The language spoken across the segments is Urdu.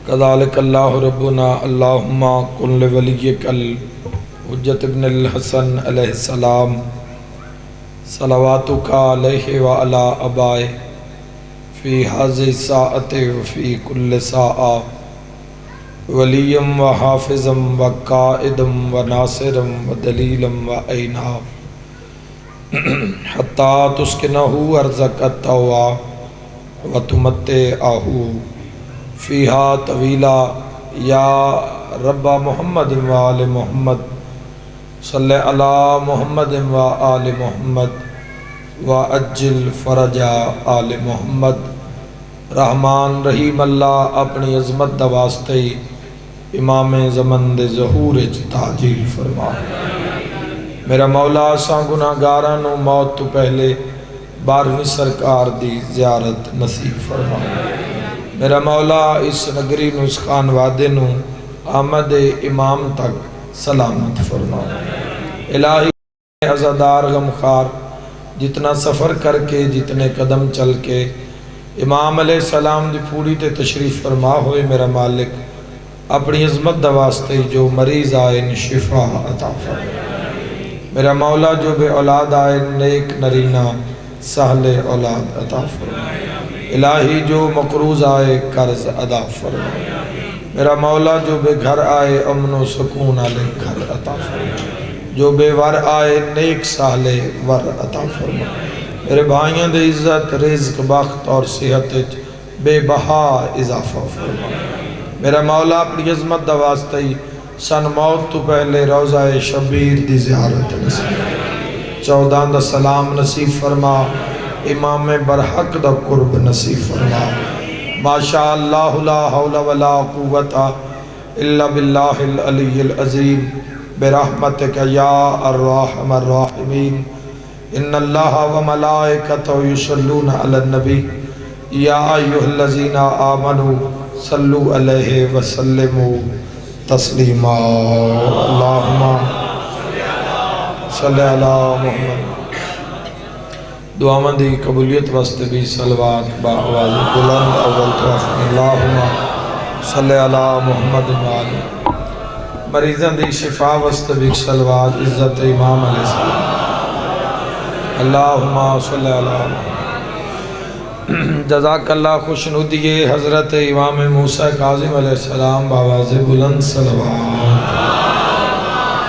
کذالک اللہ ربنا اللہم کن لولیک الحجت ابن الحسن علیہ السلام صلواتک علیہ وعلی آبائہ فی ہذہ الساعۃ وفی کل ساعہ ولیم و حافظم و قائدم و ناصرم و دلیلم و عینا حتی تسکنہ ارضک الطوع و تمتعہ فیہا طویلا یا رب محمد و آل محمد صلی علی محمد و آل محمد و عجل فرج آل محمد۔ رحمان رحیم اللہ اپنی عظمت دا واسطے امام زمن دے ظہور تعجیل فرما۔ میرا مولا ساں گناہگاراں نو موت تو پہلے 12ویں سرکار دی زیارت نصیب فرما۔ میرا مولا اس نگری نو اس خان وادے نو آمد امام تک سلامت فرما۔ الہی عزادار غمخوار جتنا سفر کر کے جتنے قدم چل کے امام علیہ السلام دی پوری تے تشریف فرما ہوئے میرا مالک اپنی عظمت دا واسطے جو مریض آئے شفا عطا فرما۔ میرا مولا جو بے اولاد آئے نیک نرینہ سہل اولاد عطا فرما۔ الہی جو مقروض آئے قرض ادا فرما۔ میرا مولا جو بے گھر آئے امن و سکون والے گھر عطا فرما۔ جو بے ور آئے نیک سہل ور عطا فرما۔ میرے بھائیاں دے عزت رزق بخت اور صحت بے بہا اضافہ فرما۔ میرا مولا اپنی عظمت دا واسطے سن موت تو پہلے روضہ شبیر دی زیارت نصیب 14 دا سلام نصیب فرما۔ امام برحق دا قرب نصیب فرما۔ ماشاء اللہ لا حول ولا قوت الا باللہ العلی العظیم برحمتک یا الرحم الراحمین۔ ان اللہ و ملائکتہ یصلون علی النبی یا ایھا الذین آمنوا صلوا علیہ وسلموا تسلیما۔ اللہم صلی علی محمد۔ دعا دی قبولیت واسطے بھی صلوات با آواز بلند اول طرف اللہم صلی علی محمد وآلہ۔ مریضان دی شفا واسطے بھی صلوات عزت امام علیہ السلام اللہم صلی علی محمد۔ جزاک اللہ خوشنودی حضرت امام موسیٰ کاظم علیہ السلام بآواز بلند صلوات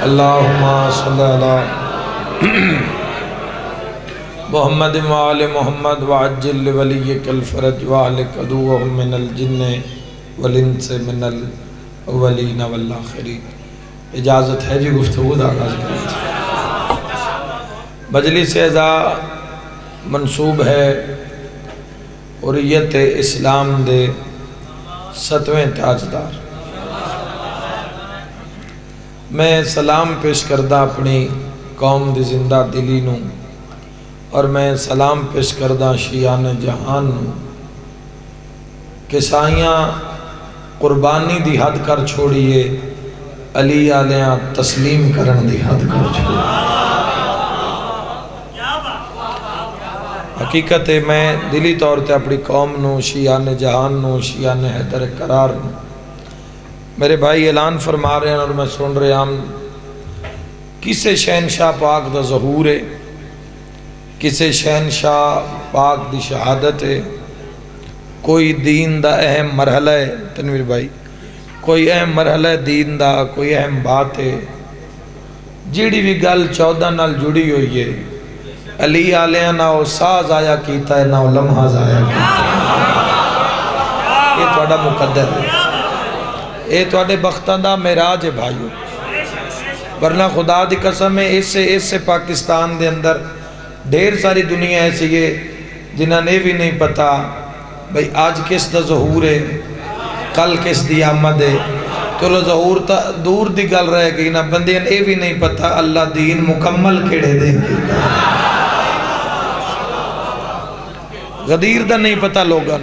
اللہم صلی علی محمد وآل محمد وعجل لولیک الفرج واہلک عدوہم من الجن والانس من الاولین والآخرین۔ اجازت ہے جی گفتگو دا آغاز کریں۔ مجلس اعزا منصوب ہے حریت اسلام دے 7ویں تاجدار۔ میں سلام پیش کردہ اپنی قوم دی زندہ دلی نوں اور میں سلام پیش کردہ شیعان جہان نوں کہ سائیاں قربانی دی حد کر چھوڑیے علی آلیاں تسلیم کرن دی حد کر چھوڑیے۔ حقیقت ہے میں دلی طور تے اپنی قوم نو شیعان جہان نو شیعان حیدر قرار نو میرے بھائی اعلان فرما رہے ہیں اور میں سن رہے ہم کسے شہنشاہ پاک دا ظہور ہے، کسے شہنشاہ پاک دی شہادت ہے، کوئی دین دا اہم مرحلہ ہے تنویر بھائی، کوئی اہم مرحلہ ہے دین دا، کوئی اہم بات ہے جیڑی بھی گل 14 نال جڑی ہوئی ہے علی آلیاں نہ وہ ساز آیا کیتا ہے نہ وہ لمحہ آیا کیتا ہے۔ یہ توڑا مقدر ہے، یہ توڑے بختہ دا میراج ہے بھائیو، ورنہ خدا دی قسم ہے اسے پاکستان دے اندر ڈھیر ساری دنیا ایسی ہے جنہاں نے بھی نہیں پتا بھئی آج کس دا ظہور ہے کل کس دی آمد ہے، تو لو ظہور تا دور دی گل رہے گئی نا بندیاں نے بھی نہیں پتا اللہ دین مکمل کھڑے دیں گے۔ غدیر دا نہیں پتا لوگاں،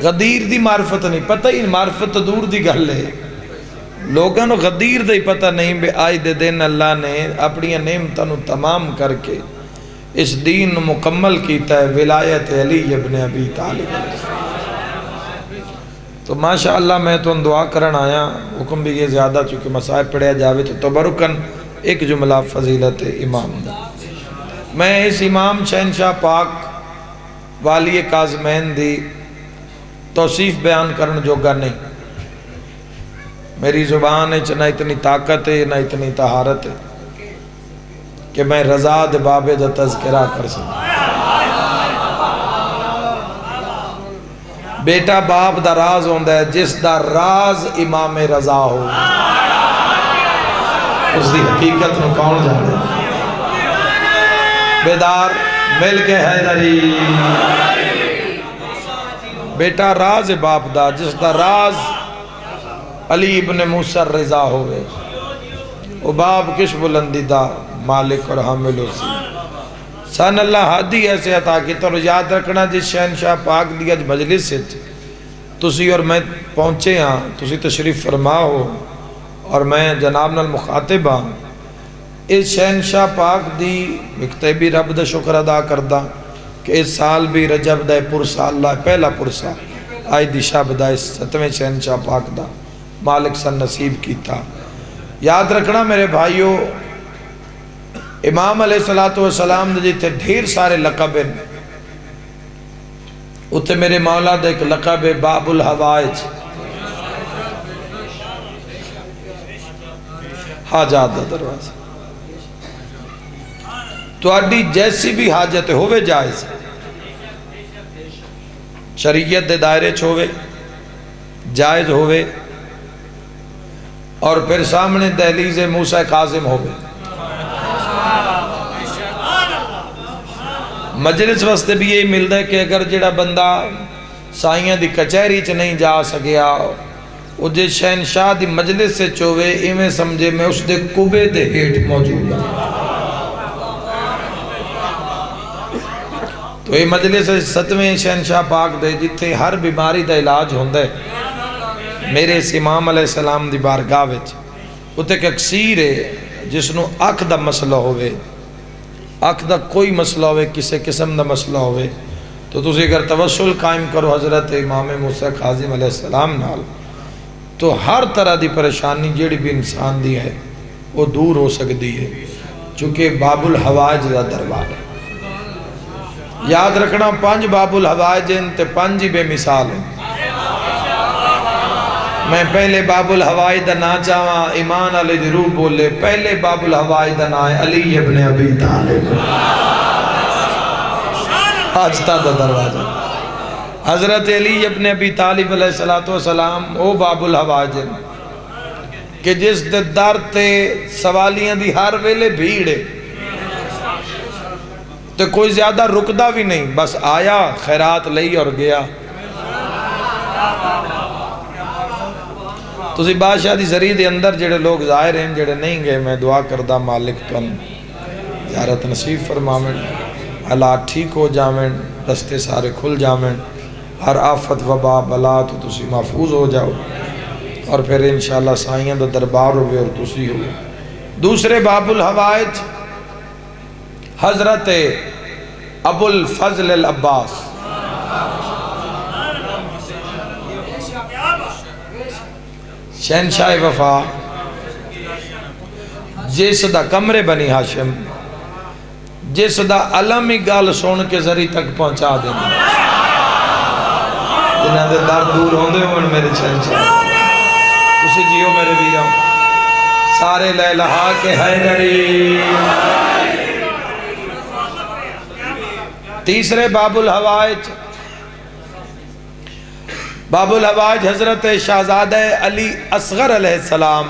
غدیر دی معرفت نہیں پتا، ہی معرفت دور دی گل ہے، لوگاں نو غدیر دا ہی پتا نہیں بے آج دے دن اللہ نے اپنی نعمتوں تمام کر کے اس دین مکمل کیتا ہے ولایت علی ابن ابی طالب۔ تو ماشاءاللہ میں تو دعا کرن آیا، حکم بھی یہ زیادہ چونکہ مسائب پڑھیا جاوے تو تبرکن ایک جملہ فضیلت امام دا۔ میں اس امام شہنشاہ پاک والی کاظمین دی توصیف بیان کرن جوگا نہیں، میری زبان نہ اتنی طاقت ہے نہ اتنی طہارت ہے کہ میں رضا دے بابے دا تذکرہ کر سکوں۔ بیٹا باپ دا راز ہوندہ ہے، جس دا راز امام رضا ہو اس دی حقیقت میں کون جانے بیدار مل کے حیدری۔ بیٹا راز باپ دا، جس دا راز علی ابن موسیٰ رضا ہوئے، وہ باپ کش بلندی دا مالک اور حامل اسی سن اللہ حادی ایسے عطا کی۔ تو یاد رکھنا جس شہنشاہ پاک دی اج مجلس سے تسی اور میں پہنچے ہاں، تسی تشریف فرما ہو اور میں جناب نال مخاطب ہاں، اس شہنشاہ پاک دی مکتے بھی رب دا شکر ادا کردہ کہ اس سال بھی رجب دا پرسا اللہ پہلا پرسا آئی دی شب دا اس 7ویں شہنشاہ پاک دا مالک سن نصیب کی تھا۔ یاد رکھنا میرے بھائیوں، امام علیہ السلام نے جیتے ڈھیر سارے لقب ہیں، اتنے میرے مولا دا ایک لقب ہے باب الحوائج، حاجات دا دروازہ۔ تو اڈی جیسی بھی حاجت ہوئے جائز، شریعت دے دائرے چھوئے جائز ہوئے، اور پھر سامنے دہلیز موسیٰ کاظم ہوئے۔ مجلس واسطے بھی یہی ملتا ہے کہ اگر جڑا بندہ سائیاں دی کچہری چ نہیں جا سکیا، وہ جے شہنشاہ دی مجلس سے چوے ایمیں سمجھے میں اس دے کبے دے ہیٹ موجود ہے۔ تو یہ مجلس 7ویں شہنشاہ پاک دے جتے ہر بیماری دا علاج ہوندہ ہے، میرے اس امام علیہ السلام دی بارگاہ وچ اتنے ایک اکسیر ہے جس نو اکھ دا مسئلہ ہوئے، اکھ دا کوئی مسئلہ ہوئے، کسے قسم دا مسئلہ ہوئے، تو تسی اگر توسل قائم کرو حضرت امام موسیٰ کاظم علیہ السلام نال تو ہر طرح دی پریشانی جیڑی بھی انسان دی ہے وہ دور ہو سکتی ہے، چونکہ باب الحوائج دا دربار ہے۔ یاد رکھنا 5 باب الحوائج ہیں تے 5 ہی بے مثال ہیں۔ میں پہلے باب الحوائج دا نا چاہاں ایمان علی دی روح بولے، پہلے باب الحوائج دا نا ہے علی ابن ابی طالب، حاجتہ دا دروازہ، حضرت علی ابن ابی طالب علیہ السلام او باب الحوائج ہیں کہ جس دے در تے سوالیاں دی ہر ویلے بھیڑے تو کوئی زیادہ رکدہ بھی نہیں، بس آیا خیرات لئی اور گیا۔ تو اسی بادشاہ دی ذریعہ دے اندر جڑے لوگ ظاہر ہیں جڑے نہیں گئے، میں دعا کردہ مالک تن زیارت نصیب فرماویں، حالات ٹھیک ہو جاویں، رستے سارے کھل جاویں، ہر آفت وبا بلا تو تسی محفوظ ہو جاؤ، اور پھر انشاءاللہ سائیاں دا دربار ہوئے اور تسی ہوئے۔ دوسرے باب الحوائج حضرت ابو الفضل العباس، شہنشاہ وفا، جس دا کمرے بنی ہاشم، جس دا علمی گال سن کے ذری تک پہنچا دینا، جنہاں دے در دور ہوندے ہون میرے شہنشاہ، تسی جیو میرے بیرام، سارے لے لہا کے حیدری۔ تیسرے باب الحوائج، باب الحوائج حضرت شہزادہ علی اصغر علیہ السلام،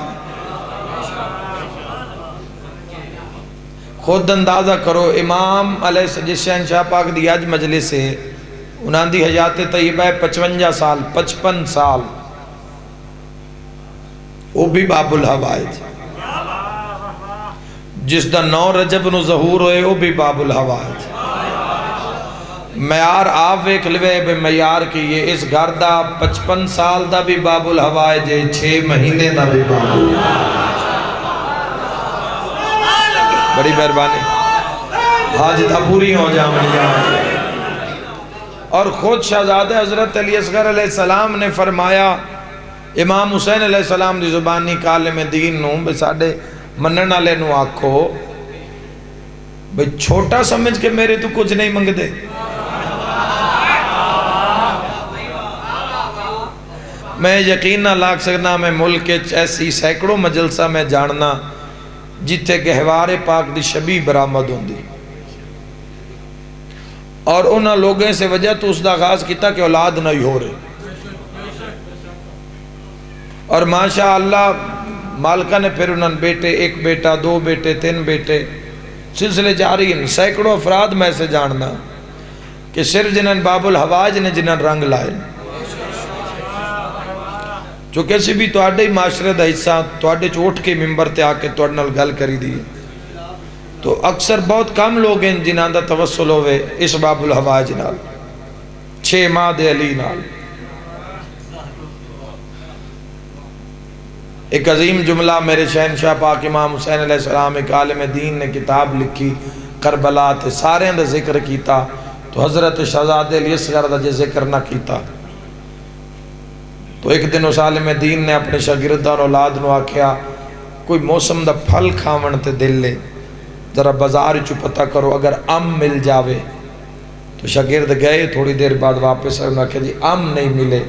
خود اندازہ کرو امام علیہ جس شہنشاہ پاک دی آج مجلس سے انہاں دی حیات طیبہ 55 سال 55 سال، وہ بھی باب الحوائج، جس دا 9 رجب نو ظہور ہوئے وہ بھی باب الحوائج۔ معیار آپ ایک لوے بے معیار کی یہ اس گھر دا 55 سال دا بھی باب الحوائج ہے، 6 مہینے دا بھی باب الحوائج۔ بڑی مہربانی، حاجتہ پوری ہو جائیں۔ اور خود شہزادہ حضرت علی اصغر علیہ السلام نے فرمایا امام حسین علیہ السلام دی زبانی کالم دین نوں بے ساڈے منن والے نوں آکھو بھئی چھوٹا سمجھ کے میرے تو کچھ نہیں منگ دے. میں یقین نہ لاگ سکنا میں ملک ایسی سینکڑوں مجلسہ میں جاننا جتھے گہوار پاک دی شبیہ برآمد ہوندی اور انہاں لوگیں سے وجہ تو اس دا آغاز کیتا کہ اولاد نہ ہی ہو رہے اور ماشاءاللہ مالکہ نے پھر انہاں بیٹے ایک بیٹا دو بیٹے تین بیٹے سلسلے جاری ہیں. سینکڑوں افراد میں سے جاننا کہ صرف جنہاں باب الحواج نے جنہاں رنگ لائے جو کسی بھی توڑے معاشرے دا حصہ توڑے چوٹ کے ممبر تے آکے توڑے نال گل کری دی تو اکثر بہت کم لوگ ہیں جنہاں دا توسل ہوئے اس باب الحواج نال 6 ماہ دے علی نال. ایک عظیم جملہ میرے شہنشاہ پاک امام حسین علیہ السلام ایک عالم دین نے کتاب لکھی کربلا تے سارے اندر ذکر کیتا تو حضرت شہزادہ علی اصغر دا جے ذکر نہ کیتا تو ایک دن اس عالم دین نے اپنے شاگردان اور اولاد نو آکھیا کوئی موسم دا پھل کھاون تے دل لے ذرا بازار چو پتہ کرو اگر مل جاوے تو شاگرد گئے تھوڑی دیر بعد واپس آئے انہوں نے کہا جی نہیں ملے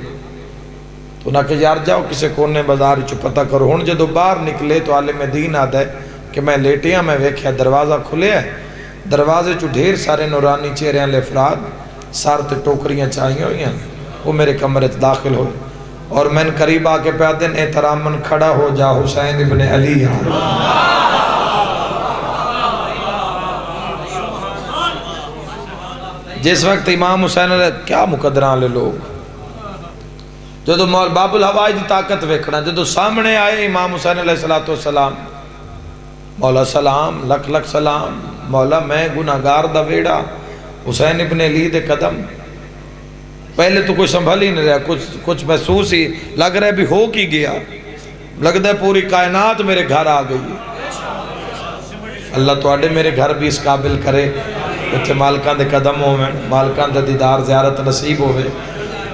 تو انہوں نے کہا یار جاؤ کسے کونے بازار چو پتہ کرو. ہن جدو باہر نکلے تو عالم دین آتا ہے کہ میں لیٹیا میں ویکھیا دروازہ کھلے ہے دروازے چو ڈھیر سارے نورانی چہرے والے افراد سار تے ٹوکریاں چاہیے ہوئی ہیں وہ میرے کمرے داخل ہوئے اور میں قریب آ کے پیادن احترامن کھڑا ہو جا حسین ابن علی. جس وقت امام حسین علیہ کیا مقدران لے لوگ جدو مول باب الحواج دی طاقت ویکھنا جدو سامنے آئے امام حسین علیہ السلام مولا سلام لکھ لکھ سلام مولا میں گناہگار دا ویڑا حسین ابن علی دے قدم. پہلے تو کوئی سنبھل ہی نہیں رہا کچھ محسوس ہی لگ رہا ہے بھی ہو کی گیا لگتا ہے پوری کائنات میرے گھر آ گئی ہے. اللہ تو آڈے میرے گھر بھی اس قابل کرے اتھے مالکان دے قدم ہوئے مالکان دے دیدار زیارت نصیب ہوئے.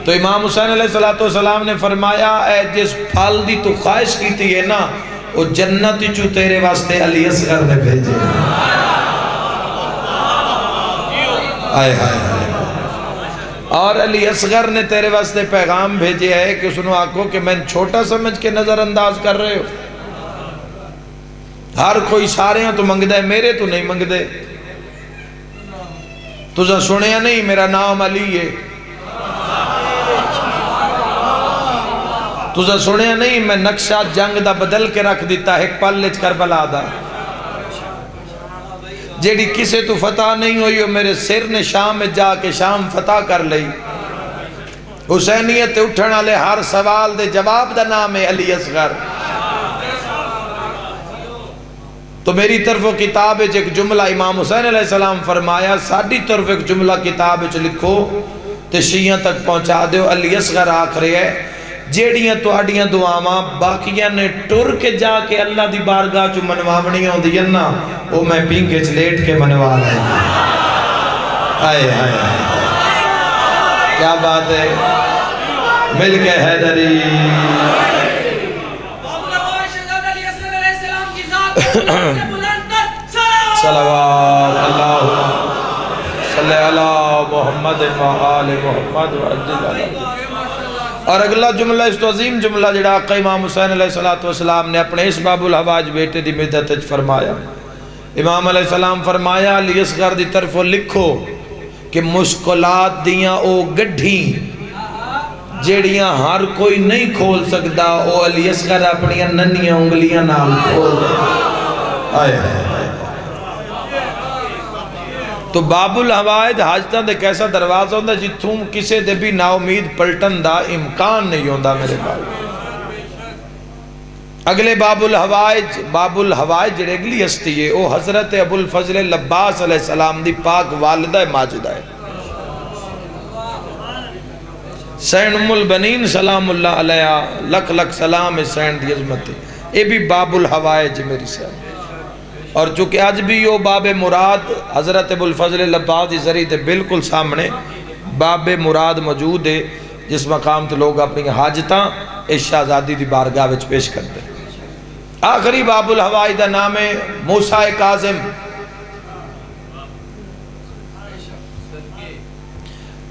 تو امام حسین علیہ السلام نے فرمایا اے جس پھل دی تو خواہش کی تھی ہے نا وہ جنت چو تیرے واسطے علی اصغر نے بھیجے. آئے آئے اور علی اصغر نے تیرے واسطے پیغام بھیجے ہے کہ سنو آکھو کہ میں چھوٹا سمجھ کے نظر انداز کر رہے ہو. ہر کوئی سارے ہیں تو منگ دے میرے تو نہیں منگ دے. تجھا سنیا نہیں میرا نام علی ہے تجھا سنیا نہیں میں نقشہ جنگ دا بدل کے رکھ دیتا ہے ایک پلچ کربلا دا جیڑی کسے تو فتح نہیں ہوئی میرے سر نے شام میں جا کے شام فتح کر لئی. حسینیت اٹھنا لے ہر سوال دے جواب دا نام ہے علی اصغر. تو میری طرف کتاب ایک جملہ امام حسین علیہ السلام فرمایا ساڑھی طرف ایک جملہ کتاب لکھو تے شیعہ تک پہنچا دیو علی اصغر آخری ہے جیڑیاں تو آڑیاں دعاواں باقیاں نے ٹر کے جا کے اللہ دی بارگاہ جو منوامنی ہوں دی نا وہ میں پینگے چلیٹ کے منوا لیں. آئے آئے کیا بات ہے مل کے حیدری صلوات اللہم صلی اللہ محمد و آل محمد و عجل اللہ. اور اگلا جملہ اس تو عظیم جملہ جڑا آقا امام حسین علیہ السلام نے اپنے اس باب الحواج بیٹے دی مدت فرمایا. امام علیہ السلام فرمایا علی اصغر دی طرف لکھو کہ مشکلات دیاں او گڈھیں جیڑیاں ہر کوئی نہیں کھول سکتا او علی اصغر اپنی ننیاں انگلیاں نال کھول. آئے تو باب الحواج حاجتاں دے کیسا دروازہ ہوندہ جتوں کسے دے بھی نا امید پلٹن دا امکان نہیں ہوندہ میرے بھائی. اگلے باب الحواج جڑے اگلی ہستی ہے وہ حضرت ابو الفضل لباس علیہ السلام دی پاک والدہ ماجدہ ہے سین ام البنین سلام اللہ علیہ لکھ لکھ سلام سین دی عظمت ہے. یہ بھی باب الحواج میری سین اور چونکہ آج بھی یہ باب مراد حضرت ابو الفضل لباس دی ذریعے بالکل سامنے باب مراد موجود ہے جس مقام تے لوگ اپنی حاجتاں اس شہزادی دی بارگاہ وچ پیش کرتے ہیں۔ آخری باب الحوائج دا نام ہے موسیٰ کاظم۔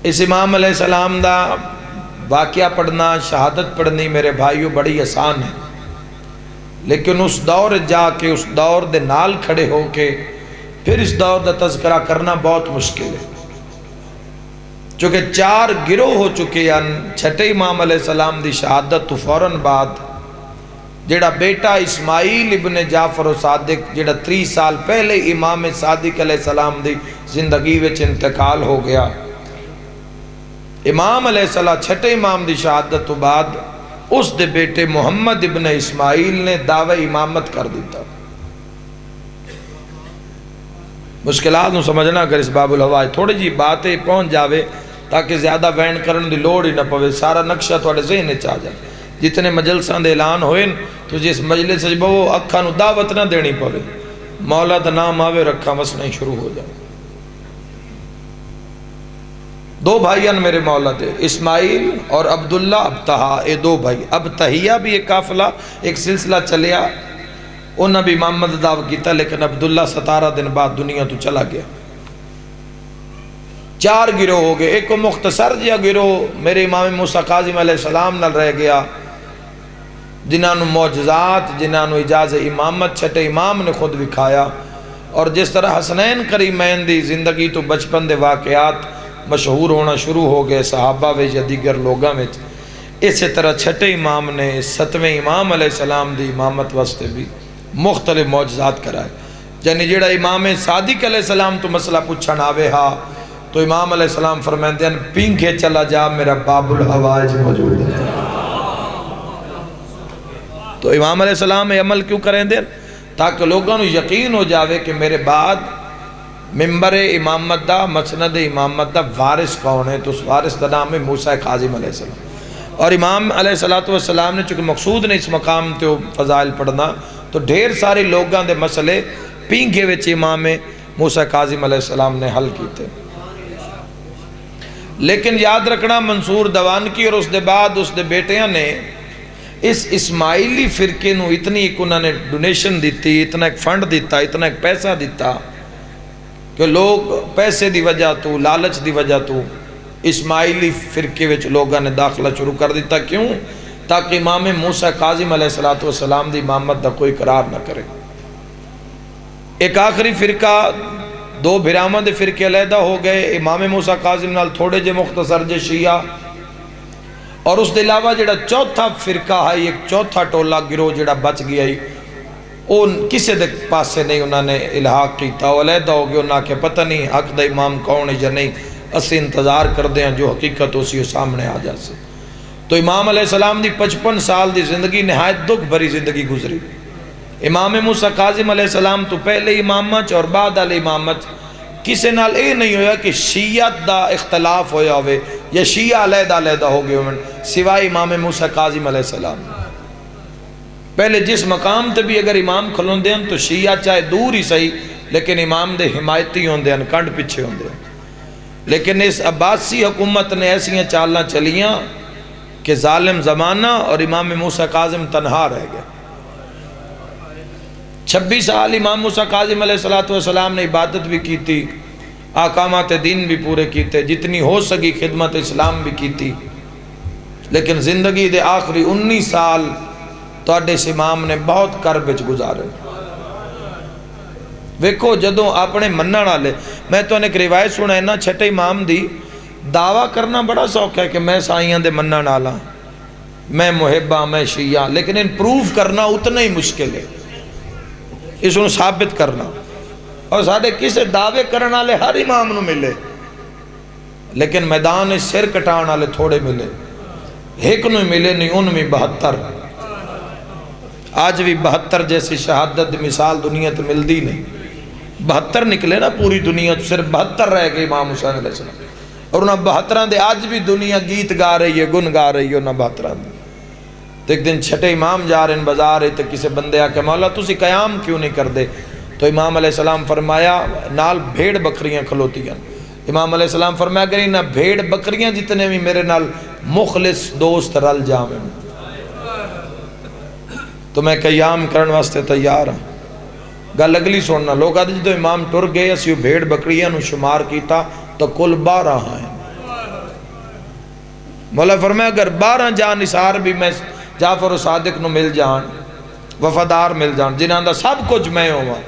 اس امام علیہ السلام دا واقعہ پڑھنا، شہادت پڑھنی میرے بھائیوں بڑی آسان ہے، لیکن اس دور جا کے اس دور دے نال کھڑے ہو کے پھر اس دور دا تذکرہ کرنا بہت مشکل ہے، چونکہ 4 گروہ ہو چکے ہیں۔ چھٹے امام علیہ السلام دی شہادت تو فوراً بعد جڑا بیٹا اسماعیل ابن جعفر و صادق جڑا 30 سال پہلے امام صادق علیہ السلام دی زندگی وچ انتقال ہو گیا، امام علیہ السلام چھٹے امام دی شہادت تو بعد اس دے بیٹے محمد ابن اسماعیل نے دعوی امامت کر دیتا۔ مشکلات نو سمجھنا اگر اس باب الحوائج تھوڑی جی باتیں پہنچ جاوے تاکہ زیادہ وین کرن دی لوڑ ہی نہ پوے، سارا نقشہ تھوڑے ذہن وچ آ جائے۔ جتنے مجلساں دے اعلان ہوئے تو جس مجلس وچ بہو اکھاں نو دعوت نہ دینی پوے، مولا دا نام آوے رکھاں وسنا ہی شروع ہو جائے۔ 2 بھائیاں میرے مولا دے، اسماعیل اور عبداللہ ابتہا، اے 2 بھائی۔ ابتہیہ بھی ایک قافلہ ایک سلسلہ چلیا، انہاں بھی محمد دعو کیتا، لیکن عبداللہ 17 دن بعد دنیا تو چلا گیا۔ 4 گروہ ہو گئے۔ ایک مختصر جیا گروہ میرے امام موسیٰ کاظم علیہ السلام نال رہ گیا، جنہاں نو معجزات، جنہاں نو اجاز امامت چھٹے امام نے خود دکھایا، اور جس طرح حسنین کریمین دی زندگی تو بچپن دے واقعات مشہور ہونا شروع ہو گئے صحابہ وچ یا دیگر لوگاں وچ، اسی طرح چھٹے امام نے 7ویں امام علیہ السلام دی امامت واسطے بھی مختلف معجزات کرائے۔ یعنی جڑا امام صادق علیہ السلام تو مسئلہ پوچھن آوے ہا تو امام علیہ السلام فرمائندے ہیں پینکھے چلا جا میرا باب الحوائج موجود ہے۔ تو امام علیہ السلام عمل کیوں کریں دیں؟ تاکہ لوگوں یقین ہو جاوے کہ میرے بعد ممبر امامت دا، مسند امامت دا وارث کون ہے، تو اس وارث دا نام ہے موسیٰ کاظم علیہ السلام۔ اور امام علیہ السلام نے چونکہ مقصود نے اس مقام تے فضائل پڑھنا، تو ڈھیر سارے لوگاں دے مسئلے پینگے وچ امام موسیٰ کاظم علیہ السلام نے حل کیتے۔ لیکن یاد رکھنا منصور دوانکی اور اس دے بعد اس دے بیٹیاں نے اس اسماعیلی فرقے نو اتنی ایک انہوں نے ڈونیشن دیتی، اتنا ایک فنڈ دیتا، اتنا ایک پیسہ دیتا کہ لوگ پیسے دی وجہ تو، لالچ دی وجہ تو اسماعیلی فرقے وچ لوگاں نے داخلہ شروع کر دیتا۔ کیوں؟ تاکہ امام موسیٰ کاظم علیہ السلام دی امامت دا کوئی قرار نہ کرے۔ ایک آخری فرقہ 2 بھراواں دے فرقے علیحدہ ہو گئے، امام موسیٰ کاظم نال تھوڑے جے مختصر جے شیعہ، اور اس دے علاوہ جڑا چوتھا فرقہ ہے، ایک چوتھا ٹولہ گروہ جڑا بچ گیا ہے، ان کسے دے پاسے نہیں انہوں نے الحاق کیتا، وہ علیحدہ ہو گئے، انہاں کے پتہ نہیں حق دا امام کون ہے یا نہیں، اسی انتظار کر دیں جو حقیقت اسی سامنے آ جا سے۔ تو امام علیہ السلام دی 55 سال دی زندگی نہایت دکھ بھری زندگی گزری۔ امام موسیٰ کاظم علیہ السلام تو پہلے امامت اور بعد علیہ امامت کسے نال اے نہیں ہویا کہ شیعت دا اختلاف ہویا ہوئے یا شیعہ علیحدہ علیحدہ ہو گئے ہوئے سوائے امام موسیٰ کاظم علیہ السلام۔ پہلے جس مقام تے بھی اگر امام کھلون دیں تو شیعہ چاہے دور ہی صحیح لیکن امام دے حمایتی ہوں دیں، کنڈ پچھے ہوں دیں۔ لیکن اس عباسی حکومت نے ایسی چالاں چلیاں کہ ظالم زمانہ اور امام موسیٰ کاظم تنہا رہ گئے۔ 26 سال امام موسیٰ کاظم علیہ السلام نے عبادت بھی کی تھی، احکامات دین بھی پورے کیتے، جتنی ہو سکی خدمت اسلام بھی کی تھی، لیکن زندگی دے آخری 19 سال تواڈے اس امام نے بہت کرب وچ گزارے۔ ویکھو جدوں اپنے منن والے، میں تو ایک روایت سنا نا چھٹے امام دی دعویٰ کرنا بڑا سوکھا ہے کہ میں سائیاں دے منن والا، میں محبہ، میں شیعہ، لیکن ان پروف کرنا اتنا ہی مشکل ہے، اس کو ثابت کرنا۔ اور ساڑھے کسے دعوے کرنے والے ہر امام نو ملے، لیکن میدان سر کٹان والے تھوڑے ملے، ایک نو ملے نہیں، ان میں 72۔ آج بھی 72 جیسی شہادت مثال دنیا تو ملدی نہیں، 72 نکلے نا پوری دنیا، تو صرف 72 رہ گئے امام حسین علیہ السلام، اور انہاں 72 دے آج بھی دنیا گیت گا رہی ہے، گن گا رہی ہے انہاں 72 دے۔ تو ایک دن چھٹے امام جا رہے ہیں بازار ہے، تو کسی بندے آکے مولا تسی قیام کیوں نہیں کر دے؟ تو امام علیہ السلام فرمایا نال بھیڑ بکریاں کھلوتی ہیں، امام علیہ السلام فرمایا اگر نہ بھیڑ بکریاں جتنے بھی میرے نال مخلص دوست رل جاویں تو میں قیام کرن واسطے تیار ہوں. گل اگلی سننا، لوگ آدھے جدو امام ٹر گئے اسی بھیڑ بکریاں نو شمار کیتا تو کل 12 ہیں. مولا فرمایا اگر 12 جان نثار بھی میں جعفر و صادق نو مل جان، وفادار مل جان، جنہاں دا سب کچھ میں ہوا،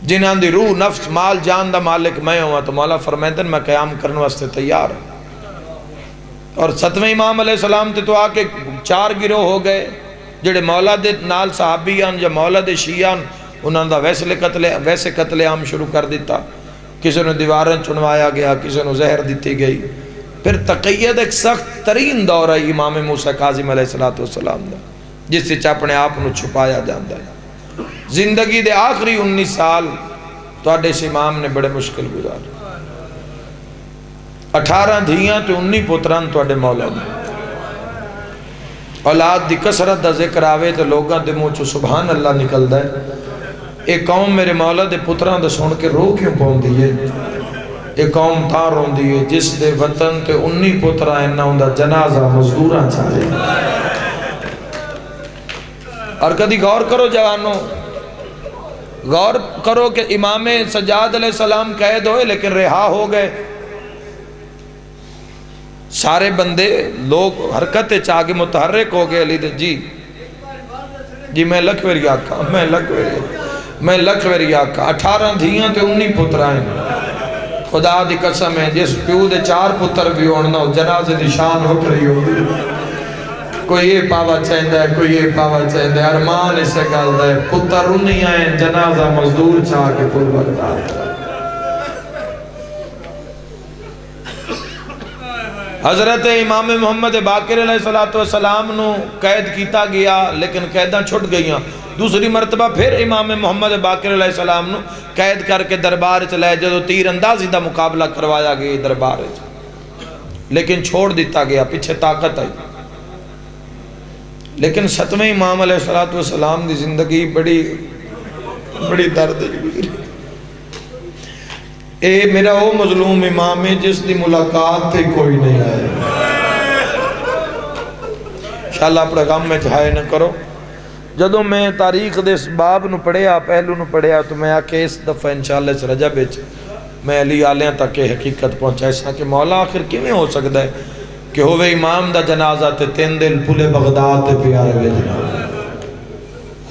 جنہاں دی روح نفس مال جان دا مالک میں ہوا، تو مولا فرمائدن میں قیام کرنے واسطے تیار ہوں. اور 7ویں امام علیہ السلام تے تو آکے 4 گروہ ہو گئے جڑے مولا دے نال صحابیان یا مولا دے شیعان، انہاں دا ویسے قتل عام شروع کر دیتا. کسی نے دیواریں چنوایا گیا، کسی نے زہر دیتی گئی. پھر تقید ایک سخت ترین دور ہے امام موسیٰ کاظم علیہ السلام دا، جس سے اپنے آپ نو چھپایا جاندہ ہے. زندگی دے آخری 19 سال تو اڈے اس امام نے بڑے مشکل گزارے. 18 دھیاں تو 19 پتران تو اڈے مولا نے. اولاد دی کثرت دا ذکر آوے تو لوگاں دے منہ چو سبحان اللہ نکل دے. ایک قوم میرے مولا دے پتران دا سن کے رو کیوں پہن دیئے؟ ایک قوم تا رون دیئے جس دے وطن تے 19 پتران نہ ہوندہ جنازہ مزدوراں چاہے. اور کدی غور کرو جوانوں، غور کرو کہ امام سجاد علیہ السلام قید ہوئے لیکن رہا ہو گئے. سارے بندے لوگ حرکت چاہے متحرک ہو گئے. علی دے جی میں لکھوری آقا، میں لکھوری آقا. 18 دھیاں تے 19 پترائیں. خدا دی قسم ہے جس پیو دے 4 پتر بھی ہونا جنازے دی شان اٹھ رہی ہوگی. کوئی یہ پاوا چاہندہ ہے، کوئی یہ پاوا چاہندہ ہے. ارمان اسے گالدہ ہے پتر انہی آئیں جنازہ مزدور چاہ کے پور بغداد. حضرت امام محمد باقر علیہ السلام نو قید کیتا گیا لیکن قیداں چھٹ گئیاں. دوسری مرتبہ پھر امام محمد باقر علیہ السلام نو قید کر کے دربار چلائے جدو تیر اندازی دا مقابلہ کروایا گیا دربار لیکن چھوڑ دیتا گیا، پیچھے طاقت آئی. لیکن 7ویں امام علیہ السلام دی زندگی بڑی درد گزری. اے میرا وہ مظلوم امام ہے جس دی ملاقات تھی کوئی نہیں آئے. انشاءاللہ اپنے غم میں جھائے نہ کرو. جدو میں تاریخ دے اس باب نو پڑھیا، پہلو نو پڑھیا تو میں آکے اس دفعہ انشاءاللہ اس رجب وچ میں علی آلیاں تک کے حقیقت پہنچائے سا کہ مولا آخر کیویں ہو سکتا ہے کہ ہوئے امام دا جنازہ تے 3 دن پھولے بغداد تے پیارے وے جنازہ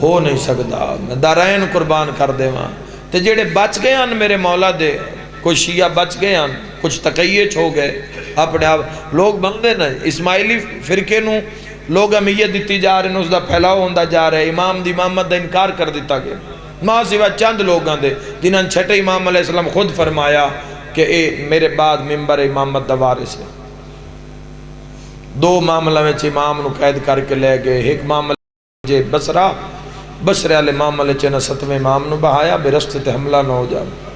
ہو نہیں سکتا. میں دارین قربان کر دے وہاں تے جڑے بچ گئے ہیں میرے مولا دے، کوئی شیعہ بچ گئے ہیں، کچھ تقیّچ ہو گئے اپنے آپ. لوگ بندے نا اسماعیلی فرقے نو لوگ امیت دیتی جا رہے ہیں، اس دا پھیلاؤ ہوندہ جا رہے. امام دی امامت دا انکار کر دیتا گیا. ماں سوا چند لوگاں دے جنہاں چھٹے امام علیہ السلام خود فرمایا کہ اے میرے بعد ممبر امامت دا وارث ہے. 2 معاملہ میں امام نو قید کر کے لے گئے. ایک معاملہ جے بصرے والے معاملے چ 7ویں امام نو بہایا بے رستے تے حملہ نہ ہو جائے.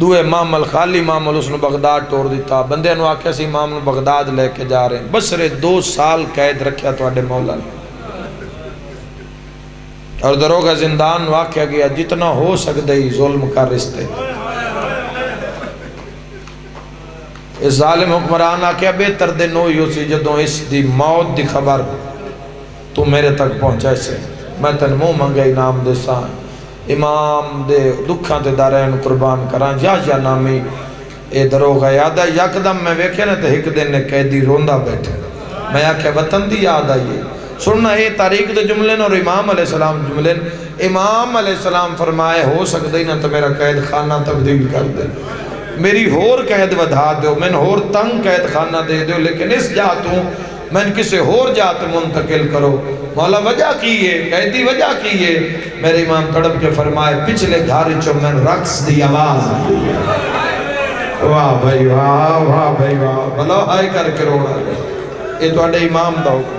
دوے معامل خالی معامل اس نے بغداد ٹور دیتا. بندے نو آکھیا سی امام نو بغداد لے کے جا رہے ہیں. بصرے 2 سال قید رکھیا تو اڈے مولا نے. اور دروغہ زندان نو آکھیا گیا جتنا ہو سکتا ہی ظلم کر رستے. اس ظالم حکمران آکھیا بہتر دن ہوئی ہو سی جدوں اس دی موت دی خبر تو میرے تک پہنچائے سے میں تن منہ منگے انعام دے ساں. امام دے دکھاں تے دارین قربان کران یا نامی اے دروغہ یاد ہے. یکدم میں ویکھے نا تے ایک دن نے قیدی روندہ بیٹھے. میں آکھیا وطن دی یاد آئیے. سننا اے تاریخ دے جملے اور امام علیہ السلام جملے. امام علیہ السلام فرمائے ہو سکتا ہی نہ تو میرا قید خانہ تبدیل کر دے، میری ہور قید ودھا دیو، میں ہور تنگ قید خانہ دے دیو، لیکن اس جاتوں میں کسے ہور جات منتقل کرو. مولا وجہ کی ہے، قیدی وجہ کی ہے. میرے امام تڑپ کے فرمائے پچھلے گھاری چو میں رقص دی آواز. واہ بھائی واہ، واہ بھائی واہ، بھلا ہائے کر کے رونا گئے. یہ تو اڈے امام دا حکم.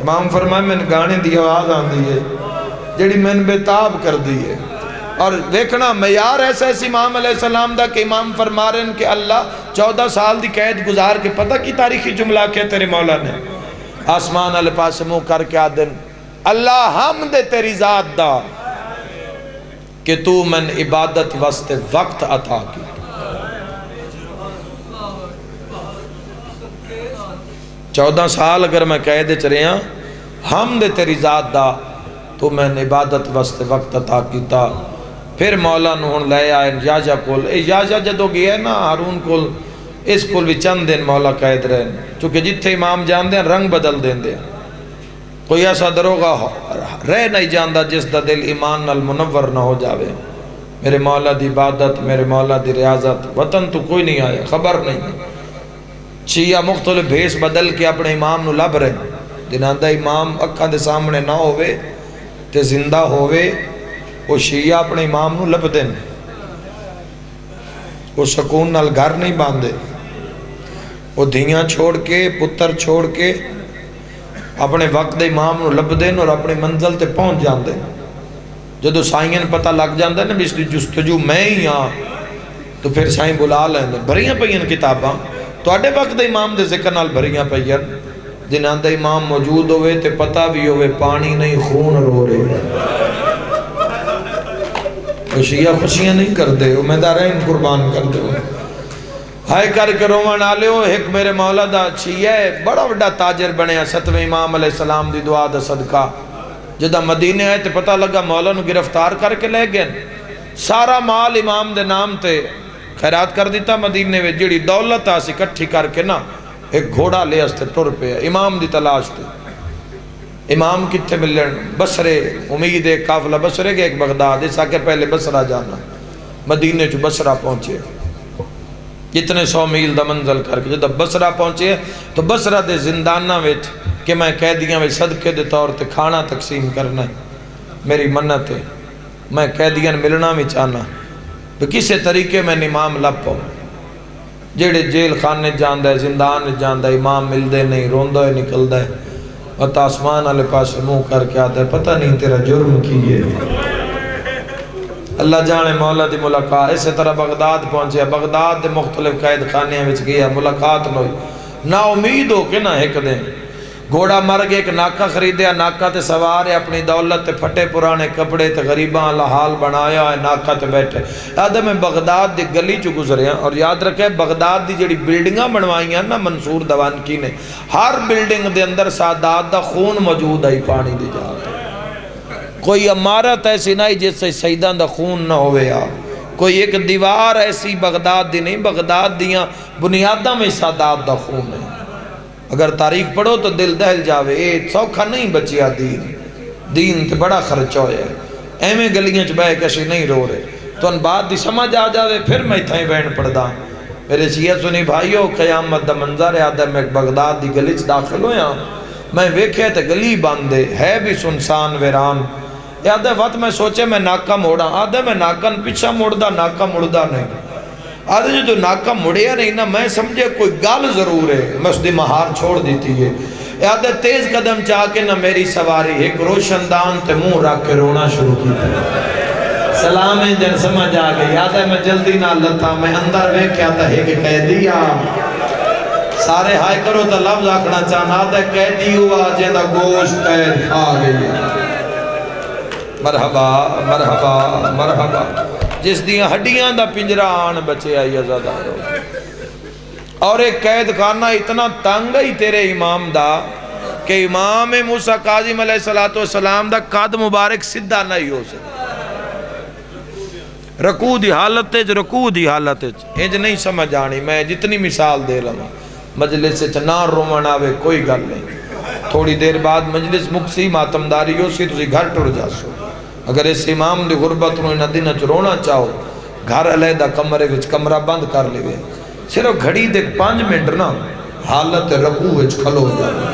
امام فرمائے میں گانے دی آواز آن دی ہے جڑی میں بےتاب کر دی ہے. اور دیکھنا معیار ایسا ہے امام علیہ السلام دا کہ امام فرما رہے ہیں کہ اللہ 14 سال دی قید گزار کے پتہ کی تاریخی جملہ کیا تیرے مولا نے آسمان علیہ پاس منہ کر کے آدن اللہ حمد تیری ذات دا کہ تو من عبادت واسطے وقت عطا کی. 14 سال اگر میں قید چ رہا حمد تیری ذات دا تو میں نے عبادت واسطے وقت عطا کیتا. پھر مولا نو ہن لے آئے یاجا کول. یاجا جدو گیا نا ہارون کول اس کول بھی چند دن مولا قید رہے چونکہ جتھے امام جان دیں رنگ بدل دیں دیں. کوئی ایسا دروگا رہ نہیں جاندہ جس دا دل ایمان نال منور نہ ہو جاوے. میرے مولا دی عبادت میرے مولا دی ریاضت وطن تو کوئی نہیں آیا خبر نہیں. شیعہ مختلف بھیس بدل کے اپنے امام نو لب رہے جنہاں دا امام اکھاں دے سامنے نہ ہوئے تے زندہ ہوئے وہ شیعہ اپنے امام نو لب دیں. وہ سکون نال گھر نہیں باندھے. وہ دھیاں چھوڑ کے پتر چھوڑ کے اپنے وقت دے امام نو لب دیں اور اپنی منزل تے پہنچ جان دیں. جدو سائیں پتہ لگ جاندہ نا اس دی جستجو میں ہی ہاں تو پھر سائیں بلا لیں بھریاں پئین کتاباں تو اڈے وقت دے امام دے ذکر نال بھریاں پئین جنہاں دے امام موجود ہوئے تے پتہ بھی ہوئے پانی نہیں خون رو رہے. وہ شیعہ خوشیاں نہیں کر دے امیدارین قربان کر دے. ہائے کر کے رومان آلے ہو ایک میرے مولا دا شیعہ بڑا بڑا تاجر بنیا 7ویں امام علیہ السلام دی دعا دا صدقہ. جدہ مدینے آئے تے پتہ لگا مولا نو گرفتار کر کے لے گئے سارا مال امام دے نام تے خیرات کر دیتا. مدینے میں جڑی دولت آسی کٹھی کر کے نا ایک گھوڑا لے اس تے ٹر پہ امام دی تلاش تے. امام کتے ملن بصرے امید ایک قافلہ بصرے گئے ایک بغداد اس آکے پہلے بصرہ جانا مدینے جو بصرہ پہنچے جتنے 100 میل دا منزل کر کے جب بصرہ پہنچے تو بصرہ دے زندانہ ویچ کہ میں قیدیاں میں صدقے دے طور تے کھانا تقسیم کرنا ہے. میری منت ہے میں قیدیاں ملنا بھی چاہنا تو کسے طریقے میں امام لب پاؤں. جیڑے جیل خانے جاندہ ہے زندان جاندہ ہے امام مل دے نہیں روندہ ہے نکل دے اور آسمان والے پاس منہ کر کے آتا ہے پتہ نہیں تیرا جرم کی ہے. اللہ جانے مولا دی ملاقات. اسی طرح بغداد پہنچے بغداد دے مختلف قید خانے وچ گیا ملاقات نہ ہوئی. نا امید ہو کے نہ ایک دن گھوڑا مر گیا ایک ناکہ خریدیا ناکہ تے سوار ہے اپنی دولت تے پھٹے پرانے کپڑے تے غریباں اللہ حال بنایا ہے ناکہ تے بیٹھے. آدھے میں بغداد دی گلی چو گزرے ہیں اور یاد رکھے بغداد دی جڑی بلڈنگاں بنوائی ہیں نا منصور دوانکی نے ہر بلڈنگ دے اندر سادات دا خون موجود ہے پانی دی جاتا. کوئی عمارت ایسی نہیں جس سے سیدان دا خون نہ ہوئے یا کوئی ایک دیوار ایسی بغداد دی نہیں بغداد دیاں بنیادہ میں سادات دا خون ہے. اگر تاریخ پڑھو تو دل دہل جاوے اے سوکھا نہیں بچیا دین تے بڑا خرچ ہویا ہے. ایمیں گلیاں چ بے کسی نہیں رو رہے تو ان بات دی سمجھ آ جاوے پھر میں تھائیں بین پڑھدا. میرے شیعہ سنی بھائیو قیامت دا منظر آدھا میں بغداد دی گلی چ داخل ہویا میں ویکھے تے گلی باندے ہے بھی سنسان ویران. آدھے وقت میں سوچے میں ناکہ موڑا آدھے میں ناکہ پیچھا موڑدا ناکہ مڑدا نہیں. آدھے جو ناکہ مڑیا نہیں نا میں سمجھے کوئی گال ضرور ہے میں اس دی مہار چھوڑ دیتی ہے. آدھے تیز قدم چاہ کے نہ میری سواری ایک روشن دان تے منہ رکھ کے رونا شروع کی تھی. سلام جن سمجھ آ گئی. آدھے میں جلدی نہ لتا میں اندر وے کیا تھا ہے کہ قیدیا سارے ہائے کرو تو لفظ آکھنا چاہنا. آدھے قیدی ہوا جیدہ گوشت قید کھا گئی. مرحبا مرحبا مرحبا جس دیاں ہڈیاں دا پنجرہ آن بچے آئی ازادار ہو. اور ایک قید خانہ اتنا تنگ ہی تیرے امام دا کہ امام موسیٰ کاظم علیہ السلام دا قد مبارک سدھا نہیں ہو سکتا. رکوع دی حالت انج نہیں سمجھ آنی. میں جتنی مثال دے لوں مجلس سے چنار رومن آوے کوئی گل نہیں. تھوڑی دیر بعد مجلس مکسی ماتمداری ہو سی تسی گھر ٹر جاسو. اگر اس امام دی غربت نو انہ دن رونا چاہو گھر علیحدہ کمرے وچ کمرہ بند کر لے صرف گھڑی دے 5 منٹ نا حالت رکوع وچ کھلو جانا.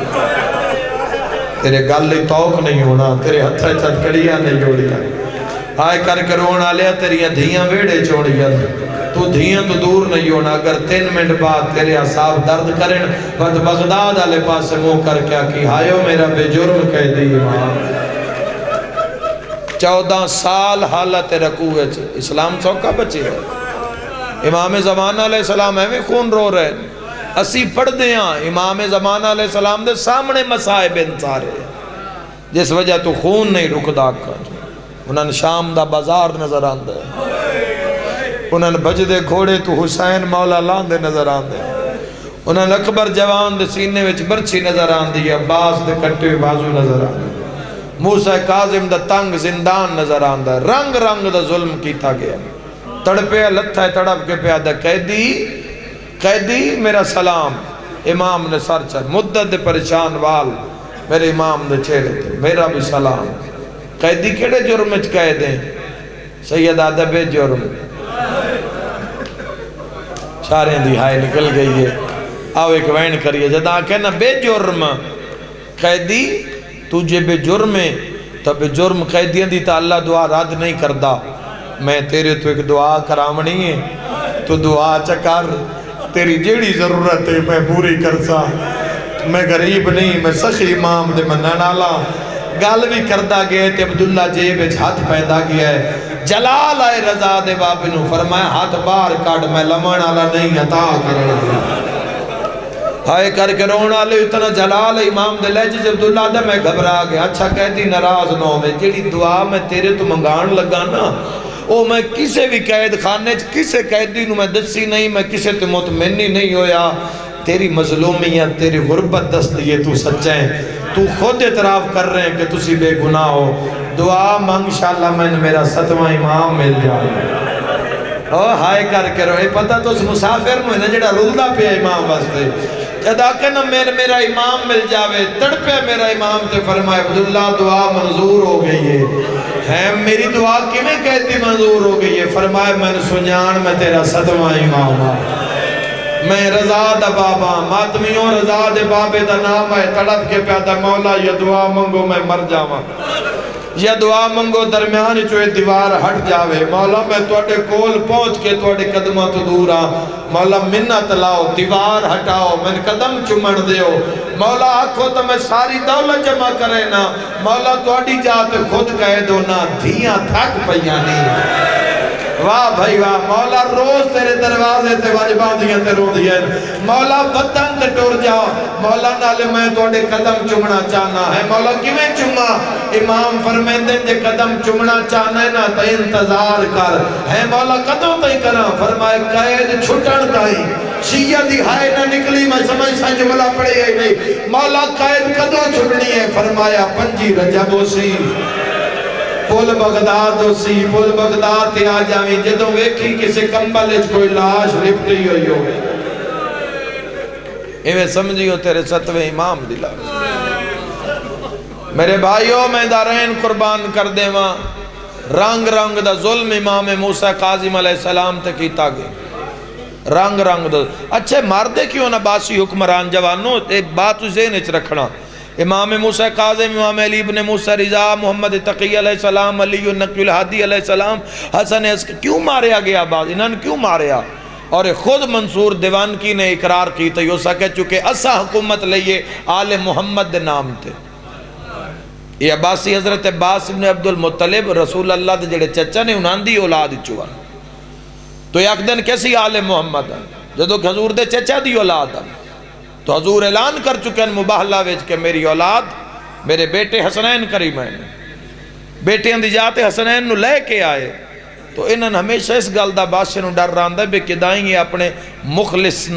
تیرے گل لی توق نہیں ہونا تیرے ہتھے چٹکڑیاں نہیں جوڑیاں. آئے کر کے رونا لیا تیریاں دھیاں ویڑے چوڑیاں تو دھیاں تو دور نہیں ہونا. اگر 3 منٹ بعد تیرے اعصاب درد کریں بد بغداد والے پاس منہ کر کیا کی ہائیو میرا بے جرم کہہ دی امام. 14 سال حالت رکوع ہے اسلام سوکا بچے ہے. امام زمانہ علیہ السلام ہمیں خون رو رہے ہیں. اسی پڑھ دیاں امام زمانہ علیہ السلام دے سامنے مسائب انسارے جس وجہ تو خون نہیں رکدا کر. انہاں نے شام دا بازار نظر آندے انہاں نے بجدے گھوڑے تو حسین مولا لاندے نظر آندے. انہاں اکبر جوان دے سینے وچ برچھی نظر آندی ہے، عباس دے کٹے ہوئے بازو نظر آندی ہے، موسیٰ کاظم دا تنگ زندان نظر آندہ ہے، رنگ رنگ دا ظلم کیتا گیا، تڑپے لتھا ہے تڑپ کے پیادہ، قیدی میرا سلام، امام نے سر چڑھ، مدت دے پریشان وال میرے امام دے چہرے تھے، میرا بھی سلام۔ قیدی کیڑے جرم اچ قید ہیں؟ سید آدھا بے جرم، شاریں دی ہائے نکل گئی ہے، آو ایک وین کریے جدا کہنا بے جرم قیدی تجھے بے جرم ہے، تو بے جرم قیدیاں دی تا اللہ دعا رد نہیں کردہ، میں تیرے تو ایک دعا کرامنی ہے، تو دعا چکر تیری جیڑی ضرورت ہے میں پوری کرسا، میں غریب نہیں، میں سخی امام دے منن آلا، گال بھی کردہ گئے تے عبداللہ جیب اچھ ہاتھ پیدا گیا ہے، جلال آئے رضا دے بابی نو فرمایا ہاتھ بار کاٹ میں لمن آلا نہیں عطا کرنا، ہائے کر کے رونا لے اتنا جلال امام دے لے جس عبداللہ دے میں گھبرا گیا، اچھا قیدی ناراض نہ میں جیڑی دعا میں تیرے تو منگان لگا نا، او میں کسے بھی قید خانے کسے قیدی نو میں دسی نہیں، میں کسے تے مطمئنی نہیں ہویا، تیری مظلومیت تیری غربت دست دیئے تو سچیں، تو خود اعتراف کر رہے ہیں کہ تسی بے گناہ ہو، دعا مانگ انشاءاللہ میں نے میرا 7واں امام مل جائے، او ہائے کر کے روئے پتہ تو اس مسافر میں نے جڑا رلدہ پہ امام واسطے جدا کہنا میرا امام مل جاوے، تڑپے میرا امام تے فرمائے عبداللہ دعا منظور ہو گئی ہے، میری دعا کیویں کہتی منظور ہو گئی ہے، فرمائے میں نے سنیان میں تیرا 7واں امام ہوں، میں رضا دا بابا ماتمیوں رضا دے بابے دا نام ہے، تڑپ کے پیدا مولا یہ دعا منگو میں مر جاواں، یہ دعا منگو درمیان چوئے دیوار ہٹ جاوے، مولا میں توڑے کول پہنچ کے توڑے قدمہ تو دورا، مولا منت لاؤ دیوار ہٹاؤ میں قدم چمڑ دیو، مولا آکھو تو میں ساری دولت جمع کرے نا، مولا توڑی جات خود کہہ دو نا دھیاں تھک پیانی، واہ بھائی واہ، مولا روز تیرے دروازے تے واجبان دیاں تے رو دیاں، مولا وطن تے ٹور جاؤ، مولا نالے میں توڑے قدم چمنا چاہنا ہے، مولا کیویں چمہ، امام فرمیندے جے قدم چمنا چاہنا ہے نا تو انتظار کر، ہے مولا قدم تئی کرا، فرمائے قید چھٹن تائی، شیعہ دی ہائے نہ نکلی میں سمجھ سا جملہ پڑے ہی نہیں، مولا قید قدم چھٹنی ہے، فرمایا 5 رجب ہو سی، پل بغداد ہو سی، پل بغداد تے آ جاویں جدوں ویکھی کسے کمبل اچ کوئی لاش لپٹی ہوئی ہو، ایویں سمجھیو تیرے 7ویں امام دلا، میرے بھائیوں میں دارین قربان کر دے ماں، رنگ رنگ دا ظلم امام موسیٰ کاظم علیہ السلام تے کیتا گئے، رنگ رنگ دا، اچھے ماردے کیوں نہ باسی حکمران جوانوں، ایک بات ذہن اچ رکھنا، امام موسیٰ کاظم، امام علی ابن موسیٰ رضا، محمد تقی علیہ السلام، علی النقی الہادی علیہ السلام، حسن کیوں ماریا گیا بعض، انہوں نے کیوں ماریا، اور خود منصور دیوانکی نے اقرار کی تو یہ سکے چکے اسا حکومت لئیے آل محمد دے نام تھے، یہ عباسی حضرت عباس ابن عبد المطلب رسول اللہ دے جڑے چچا نے انہاں دی اولاد چوا، تو یک دن کیسی آل محمد ہے جدو کہ حضور دے چچا دی اولاد ہے، تو حضور اعلان کر چکے ہیں مباہلہ ویچ کہ میری اولاد میرے بیٹے حسنین کریمین بیٹیاں دی جاتے حسنین نو لے کے آئے، تو انہاں ہمیشہ اس گلدہ بادشاہ نو ڈر رہا ہے بے کدائیں یہ اپنے مخلص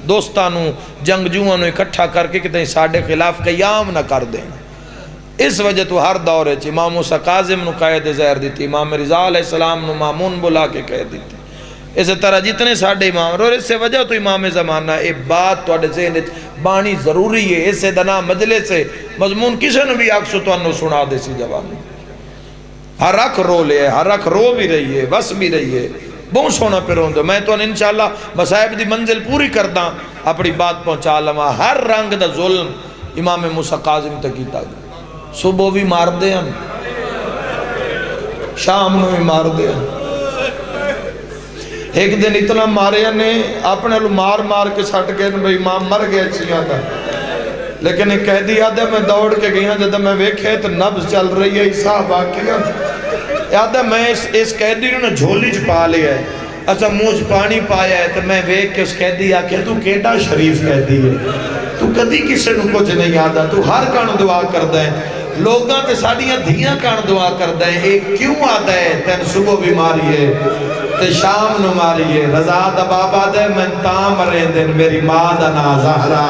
دوستانوں جنگجوانوں اکٹھا کر کے کتیں ساڑھے خلاف قیام نہ کر دیں، اس وجہ تو ہر دور ہے امام موسیٰ کاظم نو قید زہر دیتی، امام رضا علیہ السلام نو مامون بلا کے قید دیتی، اس طرح جتنے ساڑھے امام اور اس سے وجہ تو امام زمانہ ایک بات تو اڈے ذہن بانی ضروری ہے، اس سے دنا مجلس سے مضمون کسے نے بھی آکسو تو انہوں سنا دے سی جوانی، ہر رکھ رو لے ہر رکھ رو بھی رہی ہے بس بھی رہی ہے، بہت سونا پہ رون دو، میں تو انشاءاللہ مسائب دی منزل پوری کردہ اپنی بات پہنچا لما، ہر رنگ دا ظلم امام موسیٰ کاظم تکیتا گیا، صبح بھی مار دے ہم شام میں بھی مار دے ہم، ایک دن اتنا مارے نے اپنے لو مار مار کے سٹ گئے بھئی امام مر گئے چیاں تھا، لیکن ایک قیدی آدھے میں دوڑ کے گیا جدہ میں ویکھے تو نبض چل رہی ہے حساب باقی آدھے میں اس قیدی نے جھولی چھپا لیا ہے، اچھا مجھ پانی پایا ہے تو میں ویک کے اس قیدی آکے تو کیڑا شریف قیدی ہے، تو کدی کسے نو کچھ نہیں آدھا، تو ہر کان دعا کر دیں، لوگاں تے ساڑیاں دھیاں کان دعا کر دیں، ایک کیوں آدھا ہے تین صبح بیماری ہے تے شام نو ماریے رضا دا بابا دے من تاں مرے دن میری ماں دا نا زہرا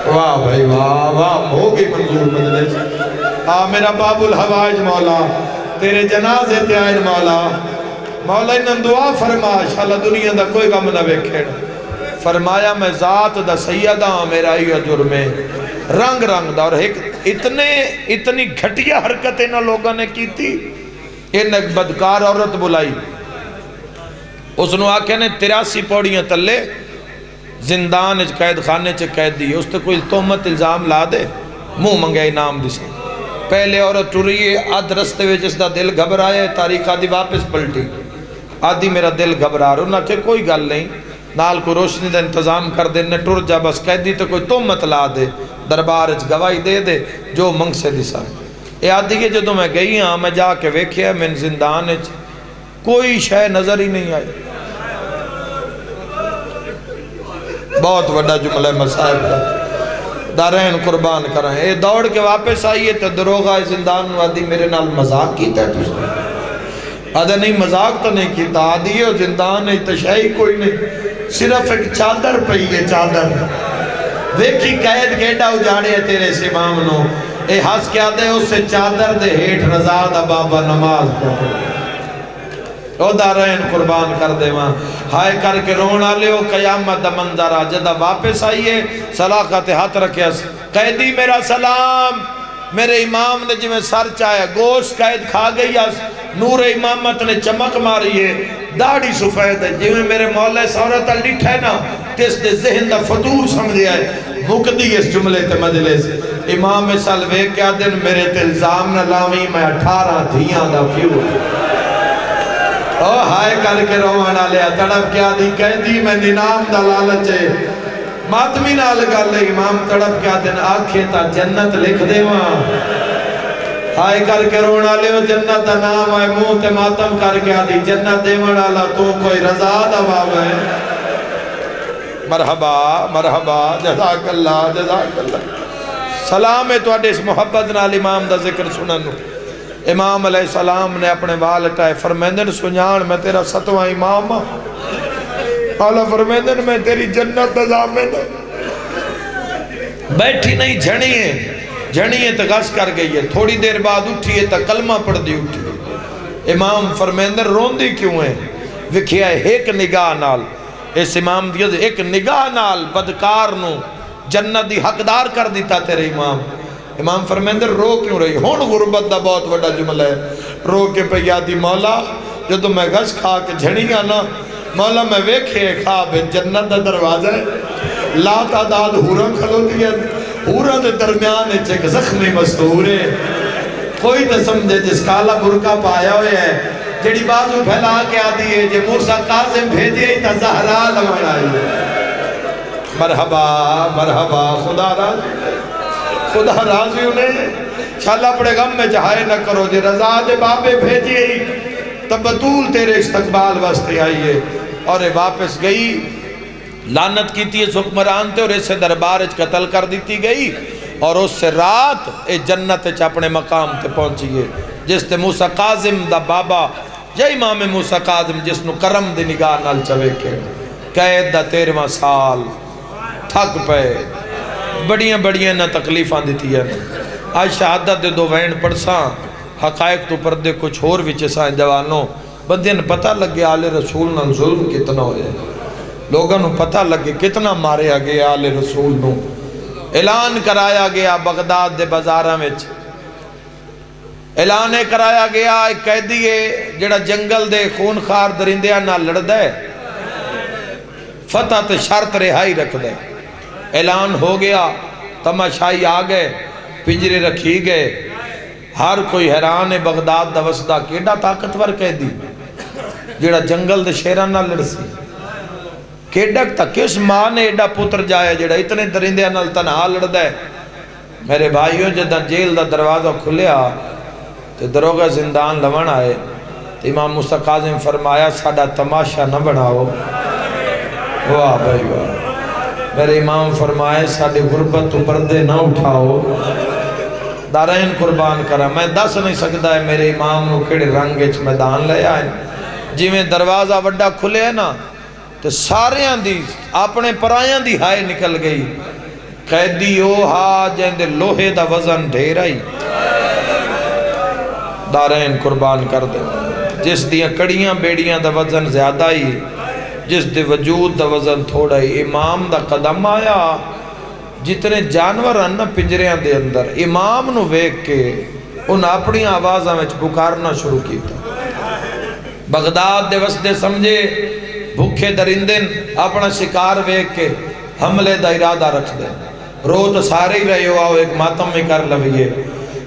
واہ بھائی واہ واہ ہو گئی منظور مجلس میرا باب الحوائج مولا تیرے جنازے تے آئین مولا مولا انہاں دعا فرما شاءاللہ دنیا دا کوئی غم نہ ویکھیں فرمایا میں ذات دا سیدہ ہوں میرا ہی جرمے رنگ رنگ دا اور اتنی گھٹیا حرکت انہاں لوگوں نے کی تھی ان ایک بدکار عورت بلائی اس نے آکے نے 83 پوڑیاں تلے زندان قید خانے چے قید دی اس تے کوئی تہمت الزام لا دے منہ منگے انعام دی سے پہلے عورت ٹری ہے آدھ رستے میں جس دا دل گھبرایا ہے تاریخ آدھی واپس پلٹی آدھی میرا دل گھبرا رہا انہاں کہ کوئی گل نہیں نال کو روشنی دا انتظام کر دے نے ٹر جا بس قیدی تو کوئی تہمت لا دے دربار اچ گواہی دے دے جو منگ سے دسا اے آدھی کہ جدوں میں گئی ہاں میں جا کے ویکھیا من زندان اچ کوئی شے نظر ہی نہیں آئی بہت بڑا جملہ مصائب دا دارین قربان کریں اے دوڑ کے واپس آئیے تو دروغہ زندان وادی میرے نال مذاق کیتا ہے تجھے آدھے نہیں مذاق تو نہیں کیتا آدھی ہے زندان ہے تشہی کوئی نہیں صرف ایک چادر پئی ہے چادر دیکھی قید کیٹا اجاڑے ہے تیرے سے امام نو اے ہس کیا دے اس سے چادر دے ہیٹ رضا دا بابا نماز پڑھو او دارین قربان کر دے وہاں ہائے کر کے رونا لے ہو قیامت دا منظرہ جدہ واپس آئیے صلاقہ تے ہاتھ رکھے قیدی میرا سلام میرے امام نے جی میں سر چاہیا گوشت قید کھا گئی نور امامت نے چمک ماری ہے داڑھی سفید ہے جی میں میرے مولا سورت الڈٹھ ہے نا تیس دے ذہن دا فطور سمجھے ہے مقدی اس جملے تے مجلس امام سلوے کیا دن میرے تلزام نہ لاوی میں 18 دھیاں دا پیو او ہائے کر کے روانا لیا تڑپ کیا دی قیدی میں ننام دا لالچے ماتمی نہ لگا لے امام تڑپ کیا دن آنکھیں تا جنت لکھ دے وہاں ہائے کر کے رونا لے جنت دا نام آئے منہ تے ماتم کر کے آدھی جنت دے وڑا تو کوئی رضا دا باب ہے مرحبا مرحبا جزاک اللہ سلام ہے تو اڈے اس محبت نال امام دا ذکر سننو امام علیہ السلام نے اپنے وال اٹھائے فرمیندن سنیان میں تیرا 7واں امام اللہ فرمیندن میں تیری جنت ضامن بیٹھی نہیں جھڑیے تو غش کر گئی ہے تھوڑی دیر بعد اٹھیے تو کلمہ پڑھ دی اٹھی امام فرمیندن روندی کیوں ہے وکھیا ہے ایک نگاہ نال اس امام دیئے ایک نگاہ نال بدکار نو جنت دی حقدار کر دیتا تیرے امام فرمیندر رو کیوں رہی ہون غربت دا بہت بڑا جملہ ہے رو کے پہ یادی مولا جدو میں غش کھا کے جھڑیاں نا مولا میں ویکھے خواب جنت دا دروازہ ہے لا تعداد حورم کھلوتی ہے حورم دے درمیان ایک زخمی مستور ہے کوئی تو سمجھے جس کالا برکہ پایا ہوئے ہے جڑی بازو پھیلا کے آدھی ہے جے موسیٰ قاسم بھیجے ہی تا زہرا لمن آئی مرحبا مرحبا خدا راضی انہیں شاءاللہ اپنے غم میں جہائے نہ کرو جے رضا دے بابے بھیجی ہی تب بطول تیرے استقبال واسطے آئیے اور واپس گئی لعنت کی تھی اس حکمران تے اور اسے دربار اچ قتل کر دیتی گئی اور اس سے رات اے جنت اچ اپنے مقام تے پہنچیے جس تے موسیٰ قاظم دا بابا یا امام موسیٰ قاظم جس نو کرم دی نگاہ نال چوے کے قید دا 13واں سال تھک پے بڑیاں نہ تکلیفاں دیتی ہے آج شہادت دے 2 وین پڑھساں حقائق تو پردے کچھ اور بھی چسائیں جوانوں بندے نے پتہ لگے آل رسول نہ ظلم کتنا ہوئے لوگوں نے پتہ لگے کتنا ماریا گیا آل رسول نو اعلان کرایا گیا بغداد دے بازاراں وچ اعلان کرایا گیا ایک قیدی ہے جڑا جنگل دے خونخوار درندیاں نال لڑدا ہے فتح تے شرط رہائی رکھدا ہے اعلان ہو گیا تماشائی آ گئے پنجرے رکھی گئے ہر کوئی حیران ہے بغداد دا وسدا کیڑا طاقتور قیدی جڑا جنگل دے شیران نال لڑسی کیڑا تا کس ماں نے ایڈا پتر جایا جڑا اتنے درندیاں نال تنہا لڑدا ہے میرے بھائیوں جدہ جیل دا دروازہ کھلیا تو دروگہ زندان لون آئے تو امام موسیٰ قاظم فرمایا ساڑا تماشا نہ بڑھاؤ واہ بھائی واہ میرے امام فرمائے ساڑے غربت تو پردے نہ اٹھاؤ دارین قربان کرا میں دس نہیں سکتا ہے میرے امام نو کھڑے رنگ اچ میدان لے آئے جی میں دروازہ وڈا کھلے ہے نا تو ساریاں دی اپنے پرایاں دی ہائے نکل گئی قیدی او ہا جیندے لوہے دا وزن ڈھیرا ہی دارین قربان کر دے جس دیاں کڑیاں بیڑیاں دا وزن زیادہ ہی جس دے وجود دا وزن تھوڑا ہی امام دا قدم آیا جتنے جانور ہیں نا پنجریاں دے اندر امام نو ویک کے ان اپنی آوازاں میں پکارنا شروع کیتا بغداد دے وسدے سمجھے بھوکے درندن اپنا شکار ویک کے حملے دا ارادہ رکھ دے رو تو سارے ہی رہے ہو آؤ ایک ماتم میں کر لویے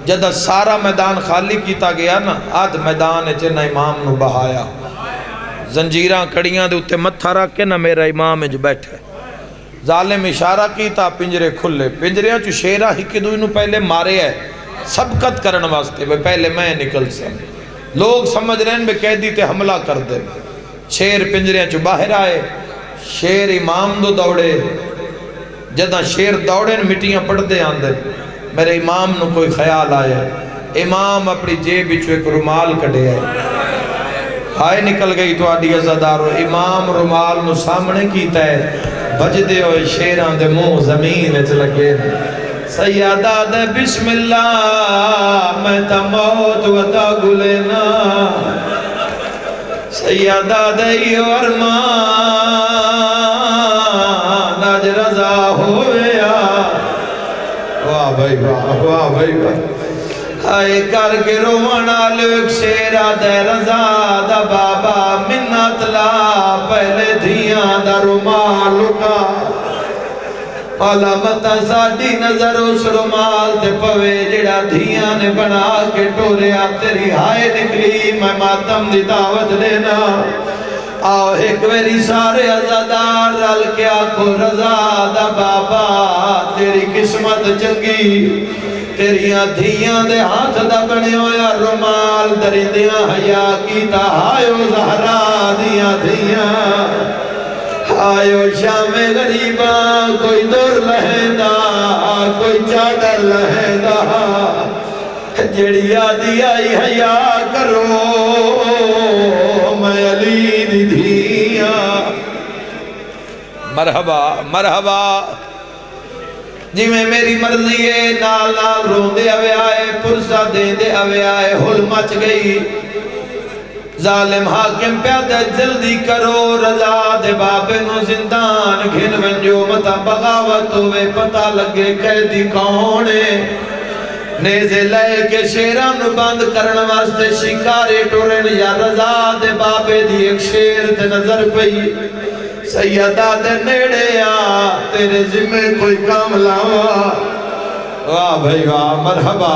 جدہ سارا میدان خالی کیتا گیا نا آدھ میدان چنہ امام نو بہایا زنجیران کڑیاں دے اتے متھا رکھ کے نا میرا امام جو بیٹھے ظالم اشارہ کیتا پنجرے کھلے پنجریاں چو شیرہ ہی کے دوئی نو پہلے مارے ہے سبقت کرن واسطے پہلے میں نکل سے لوگ سمجھ رہے ہیں بے قیدی تے حملہ کر دے شیر پنجریاں چو باہر آئے شیر امام دو دوڑے جدہ شیر دوڑے مٹیاں پڑھ دے آن دے میرے امام نو کوئی خیال آیا امام اپنی جیب بچو ایک رومال کڑے آئے ہائے نکل گئی تو آڈی عزادارو امام رومال نو سامنے کیتا ہے بج دے ہوئے شیران دے منہ زمین اچھ لگے سیادہ دے بسم اللہ میں تا موت وطا گلینا سیادہ دے یہ ورمان آج رضا ہویا واہ بھائی واہ بھائی ہائے کر کے رومانا لوگ شیرہ دے رضا دا بابا منت لا پہلے دھیاں دا رومال لکا علامت ساڑی نظر اس رومال تے پوے جڑا دھیاں نے بنا کے ٹوریا تیری ہائے نکلی میں ماتم دی دعوت دینا آؤ ایک ویری سارے عزادار رل کے آنکھو رضا دا بابا تیری قسمت چنگی تیریاں دھیاں دے ہاتھ دا بنے ہویا رومال درندیاں حیا کیتا ہائیو زہرا دیاں دھیاں ہائیو شام غریباں کوئی دور لہندہ کوئی چادر لہندہ جڑی آدھی آئی حیا کرو میں علی دی دھیاں مرحبا مرحبا جی میں میری مرضی ہے نال نال روندے ہوئے آئے پرسہ دیندے ہوئے آئے ہل مچ گئی ظالم حاکم پیادہ جلدی کرو رضا دے بابے نو زندان گھن ونجو متا بغاوت ہوئے پتہ لگے قیدی کونے نیزے لے کے شیران بند کرن واسطے شکارے ٹورن یا رضا دے بابے دی ایک شیر تے نظر پئی سیدہ دے نیڑے آ تیرے ذمہ کوئی کام لاوا واہ بھائی واہ مرحبا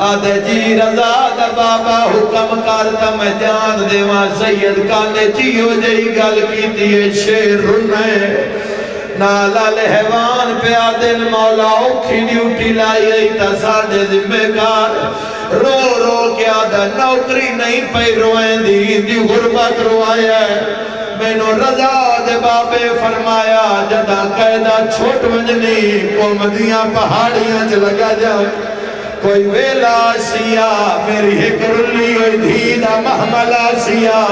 آدھے جی رضا دا بابا حکم کرتا میں جان دے ماں سید کانے چیو جئی گل کی دیئے شیر رنے نالال حیوان پہ آدھن مولا اوکھی ڈیوٹی لائی ای تا ساڑھے ذمہ کار رو رو کے آدھا نوکری نہیں پہ روئیں دی غربت روائے میں نو رضا دے بابے فرمایا جدا قیدہ چھوٹ ونجنی کو مدیاں پہاڑیاں چلگا جا کوئی ویلا سیاہ میری ایک رلی ہوئی دھیدہ محملہ سیاہ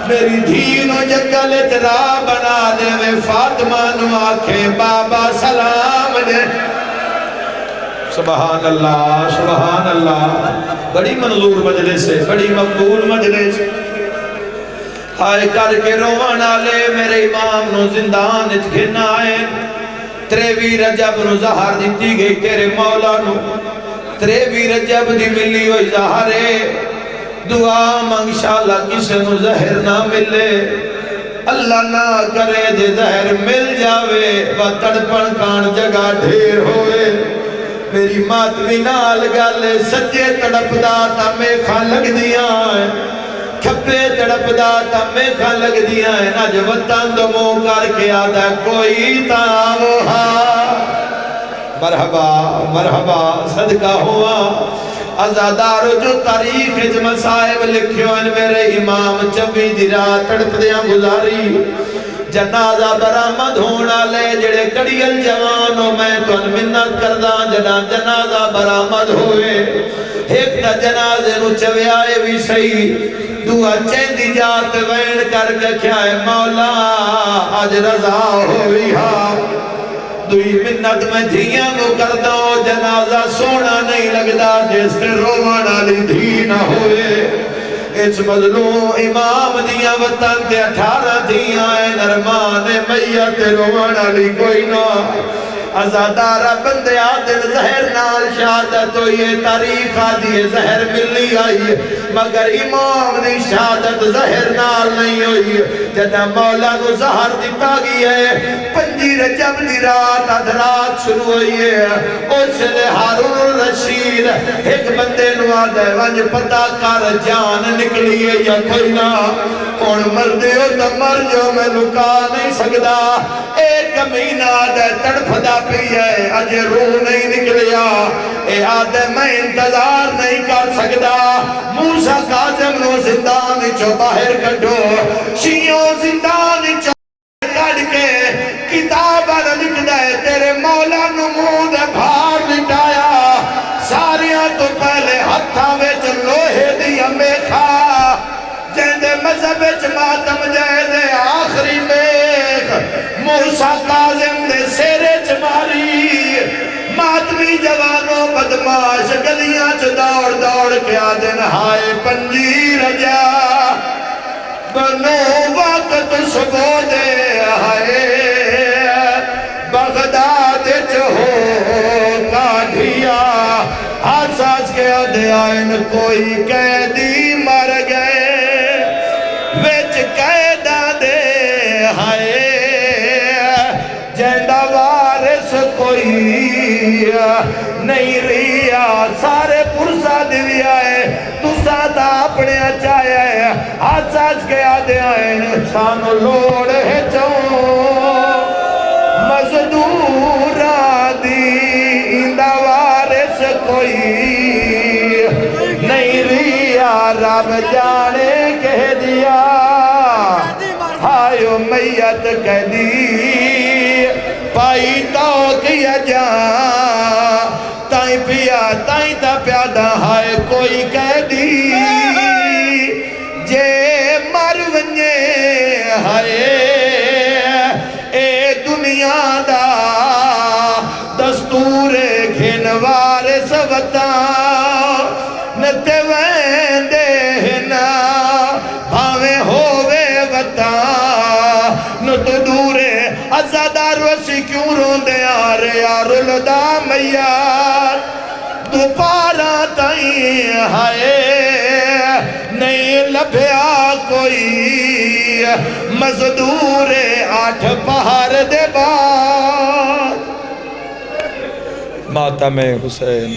میری دھینو جگل اترا بنا دے میں فاطمہ نو آنکھیں بابا سلام دے سبحان اللہ بڑی منظور مجلس ہے بڑی مقبول مجلس ہائے کر کے روانا لے میرے امام نو زندان اچھ گھنا آئے تریوی رجب نو زہر دیتی گئی تیرے مولا نو تریوی رجب دی ملی ہوئی زہرے دعا منگشالہ کسے نو زہر نہ ملے اللہ نہ کرے دے زہر مل جاوے و تڑپن کان جگہ ڈھیر ہوئے میری ماتمی نال گالے سجے تڑپ داتا میں کھان لگ دیا ہے کھپے تڑپ داتا میں کھان لگ دیا ہے نہ جو وطن دو مو کر کے آدھا کوئی تاوہا مرحبا صدقہ ہوا ازادارو جو تاریخ اج مسائب لکھیو ان میرے امام چوی دی رات تڑپ دیاں گزاری جنازہ برآمد ہونا لے جڑے کڑیل جوانوں میں تو ان منت کردان جنازہ برآمد ہوئے ایک تا جنازے نو چوے آئے بھی صحیح دعا چیندی جات وین کر کے کیا ہے مولا آج رضا ہوئی ہاں دوئی منت میں دھیاں نو کر دو جنازہ سونا نہیں لگدا جس کے رومانا لی دھی نہ ہوئے اس مظلوم امام دیا وطن تے 18 دیا ہے نرمان میت رومانا لی کوئی نہ ازادارہ بندے آدھن زہر نال شہادت ہوئی ہے تاریخ آدھی زہر ملی آئی مگر امام دی شہادت زہر نال نہیں ہوئی جدہ مولا نو زہر دیتا گئی ہے 5 رجب دی رات ادھرات شروع ہوئی ہے اس لئے ہارون الرشید ایک بندے نو آدھے ونج پتا کر جان نکلی ہے یا کوئی نہ کون مردے ہو تو مر جو میں لکا نہیں سکدا ایک مہینہ آدھے تڑپ دا پی ہے اجے روح نہیں نکلیا اے آدھے میں انتظار نہیں کر سکدا موسیٰ قاسم نو زندان چو باہر کٹو شیعوں زندان چو کٹ کے کتاب لکھ دے تیرے مولا نمود بھار لٹایا ساریاں تو پہلے ہتھاں وچ لوہے دی میخا جیندے مذہب وچ ماتم جائے آخری میخ موسیٰ قاسم دے سیرے چماری ماتمی جوانوں بدماش گلیاں چ دوڑ دوڑ کے آدن ہائے 5 رجا بنو وقت سبو دے ہائے بغداد چہو کاٹھیا حساس کے آدھے آئین کوئی قیدی مر گئے وچ قیدہ دے ہائے جیندہ وارث کوئی نہیں ریا سارے پرسا دیوی آئے تو سادہ اپنے اچھائے آئے آج ساچ کے آدھے آئے سانو لوڑ ہے چون مزدورہ دی اندہ وارث کوئی نہیں ریا رب جانے کہہ دیا ہائیو میت کہہ دی پائی تو کیا جان تائیں پیا تائیں تا پیادہ ہائے کوئی کہہ دی جے مر ونجے ہائے اے دنیا دا دستور گھنوار سوتا نتے ویندے نا بھاویں ہووے وطا نو تو دورے ازادار وسی کیوں رون دے آرے یارل دا میار دوپارا تائیں ہائے نہیں لبھیا کوئی مزدور 8 پہار دے بعد ماتم حسین